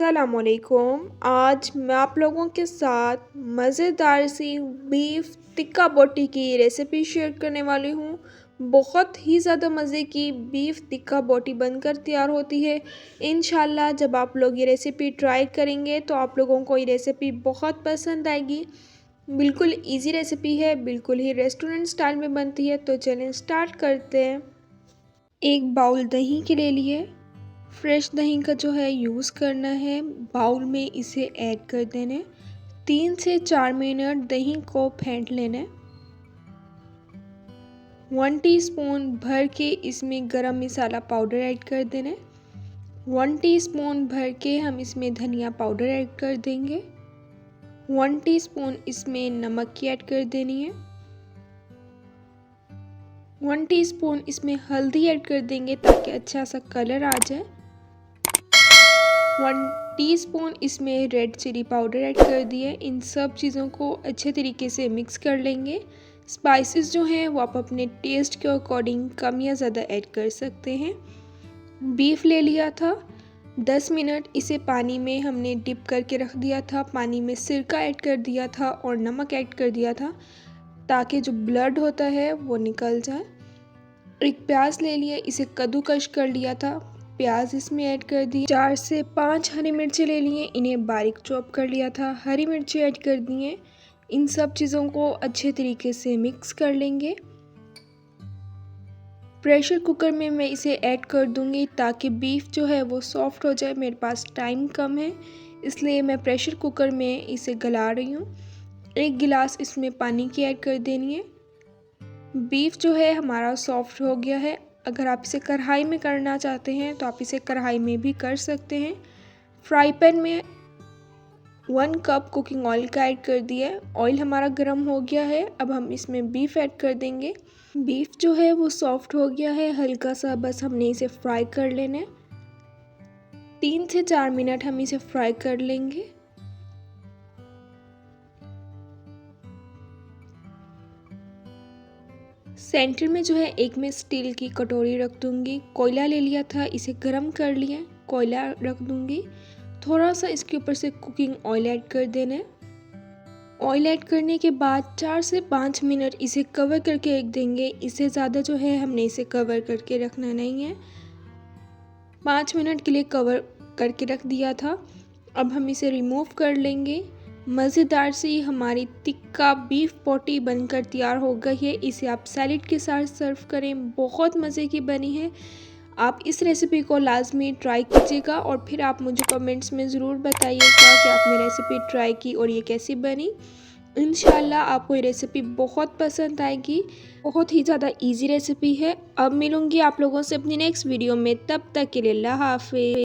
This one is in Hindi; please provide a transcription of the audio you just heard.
अस्सलामुअलैकुम। आज मैं आप लोगों के साथ मज़ेदार सी बीफ टिक्का बोटी की रेसिपी शेयर करने वाली हूँ। बहुत ही ज़्यादा मज़े की बीफ टिक्का बोटी बनकर तैयार होती है। इंशाल्लाह जब आप लोग ये रेसिपी ट्राई करेंगे तो आप लोगों को ये रेसिपी बहुत पसंद आएगी। बिल्कुल इजी रेसिपी है, बिल्कुल ही रेस्टोरेंट स्टाइल में बनती है। तो चलें स्टार्ट करते हैं। एक बाउल दही के ले लिए। फ्रेश दही का जो है यूज़ करना है। बाउल में इसे ऐड कर देना है। 3 से 4 मिनट दही को फेंट लेना है। 1 टीस्पून भर के इसमें गरम मसाला पाउडर ऐड कर देना है। 1 टीस्पून भर के हम इसमें धनिया पाउडर ऐड कर देंगे। 1 टीस्पून इसमें नमक की ऐड कर देनी है। 1 टीस्पून इसमें हल्दी ऐड कर देंगे ताकि अच्छा सा कलर आ जाए। 1 टीस्पून इसमें रेड चिली पाउडर ऐड कर दिए। इन सब चीज़ों को अच्छे तरीके से मिक्स कर लेंगे। स्पाइसेस जो हैं वो आप अपने टेस्ट के अकॉर्डिंग कम या ज़्यादा ऐड कर सकते हैं। बीफ ले लिया था। 10 मिनट इसे पानी में हमने डिप करके रख दिया था। पानी में सिरका ऐड कर दिया था और नमक ऐड कर दिया था ताकि जो ब्लड होता है वो निकल जाए। एक प्याज ले लिया, इसे कद्दूकश कर लिया था। प्याज इसमें ऐड कर दी। 4 से 5 हरी मिर्ची ले लिए, इन्हें बारीक चॉप कर लिया था। हरी मिर्ची ऐड कर दिए। इन सब चीज़ों को अच्छे तरीके से मिक्स कर लेंगे। प्रेशर कुकर में मैं इसे ऐड कर दूंगी ताकि बीफ जो है वो सॉफ्ट हो जाए। मेरे पास टाइम कम है इसलिए मैं प्रेशर कुकर में इसे गला रही हूँ। 1 गिलास इसमें पानी की ऐड कर देनी है। बीफ जो है हमारा सॉफ्ट हो गया है। अगर आप इसे कढ़ाई में करना चाहते हैं तो आप इसे कढ़ाई में भी कर सकते हैं। फ्राई पैन में 1 कप कुकिंग ऑयल का ऐड कर दिया। ऑयल हमारा गर्म हो गया है। अब हम इसमें बीफ ऐड कर देंगे। बीफ जो है वो सॉफ्ट हो गया है, हल्का सा बस हमने इसे फ्राई कर लेना है। 3 से 4 मिनट हम इसे फ्राई कर लेंगे। सेंटर में जो है एक मैं स्टील की कटोरी रख दूंगी। कोयला ले लिया था, इसे गरम कर लिया। कोयला रख दूंगी। थोड़ा सा इसके ऊपर से कुकिंग ऑयल ऐड कर देना है। ऑयल ऐड करने के बाद 4 से 5 मिनट इसे कवर करके रख देंगे। इससे ज़्यादा जो है हमने इसे कवर करके रखना नहीं है। 5 मिनट के लिए कवर करके रख दिया था। अब हम इसे रिमूव कर लेंगे। मज़ेदार सी हमारी टिक्का बीफ बोटी बनकर तैयार हो गई है। इसे आप सैलेड के साथ सर्व करें, बहुत मज़े की बनी है। आप इस रेसिपी को लाजमी ट्राई कीजिएगा और फिर आप मुझे कमेंट्स में ज़रूर बताइएगा कि आपने रेसिपी ट्राई की और ये कैसी बनी। इंशाल्लाह आपको ये रेसिपी बहुत पसंद आएगी। बहुत ही ज़्यादा इजी रेसिपी है। अब मिलूँगी आप लोगों से अपनी नेक्स्ट वीडियो में, तब तक के लिए अल्लाह हाफ़िज़।